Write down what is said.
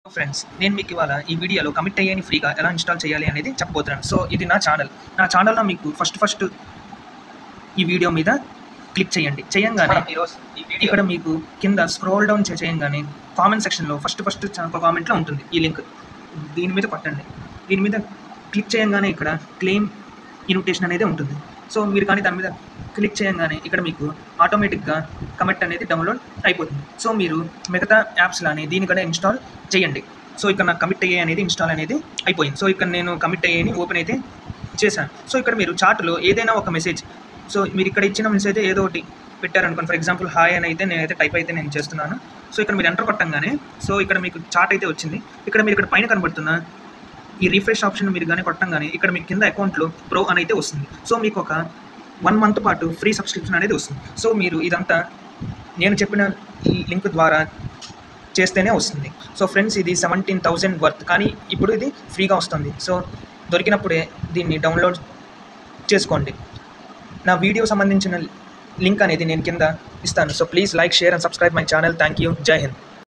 Friends, నేను మీకు ఇవాళ ఈ వీడియోలో కమిట్ అయ్యేని ఫ్రీగా ఎలా ఇన్‌స్టాల్ చేయాలి అనేది చెప్పబోతున్నాను. సో, ఇది నా ఛానల్. నా ఛానల్‌లో మీకు ఫస్ట్ ఈ వీడియో మీద క్లిక్ చేయండి. చేయంగానే ఇక్కడ మీకు కింద స్క్రోల్ డౌన్ చేయంగానే కామెంట్ సెక్షన్‌లో ఫస్ట్ కామెంట్‌లో ఉంటుంది ఈ లింక్. దీని మీద కొట్టండి. దీని మీద క్లిక్ చేయంగానే ఇక్కడ క్లెయిమ్ ఇన్విటేషన్ అనేది ఉంటుంది. సో, మీరు కానీ దాని మీద క్లిక్ చేయంగానే ఇక్కడ మీకు ఆటోమేటిక్‌గా కమిట్ అనేది డౌన్‌లోడ్ అయిపోతుంది. సో, మీరు మిగతా యాప్స్ లానే దీన్ని కూడా ఇన్‌స్టాల్ చేయండి. సో, ఇక్కడ నాకు కమిట్ అయ్యే అనేది ఇన్‌స్టాల్ అనేది అయిపోయింది. సో, ఇక్కడ నేను కమిట్ అయ్యేని ఓపెన్ అయితే చేశాను. సో, ఇక్కడ మీరు చార్ట్‌లో ఏదైనా ఒక మెసేజ్, సో, మీరు ఇక్కడ ఇచ్చిన మెసేజ్ ఏదో ఒకటి పెట్టారనుకోండి. ఫర్ ఎగ్జాంపుల్ హాయ్ అని అయితే నేనైతే టైప్ అయితే నేను చేస్తున్నాను. సో, ఇక్కడ మీరు ఎంటర్ కొట్టంగానే సో, ఇక్కడ మీకు చార్ట్ అయితే వచ్చింది. ఇక్కడ మీరు ఇక్కడ పైన కనబడుతున్న ఈ రిఫ్రెష్ ఆప్షన్ మీరు కానీ కొట్టంగానే ఇక్కడ మీకు కింద అకౌంట్లో ప్రో అని అయితే వస్తుంది. సో, మీకు ఒక 1 మంత్ పాటు ఫ్రీ సబ్స్క్రిప్షన్ అనేది వస్తుంది. సో, మీరు ఇదంతా నేను చెప్పిన ఈ లింక్ ద్వారా చేస్తేనే వస్తుంది. సో, ఫ్రెండ్స్, ఇది 17,000 వర్త్, కానీ ఇప్పుడు ఇది ఫ్రీగా వస్తుంది. సో, దొరికినప్పుడే దీన్ని డౌన్లోడ్ చేసుకోండి. నా వీడియో సంబంధించిన లింక్ అనేది నేను కింద ఇస్తాను. So, please like, share and subscribe my channel. Thank you. జై హింద్.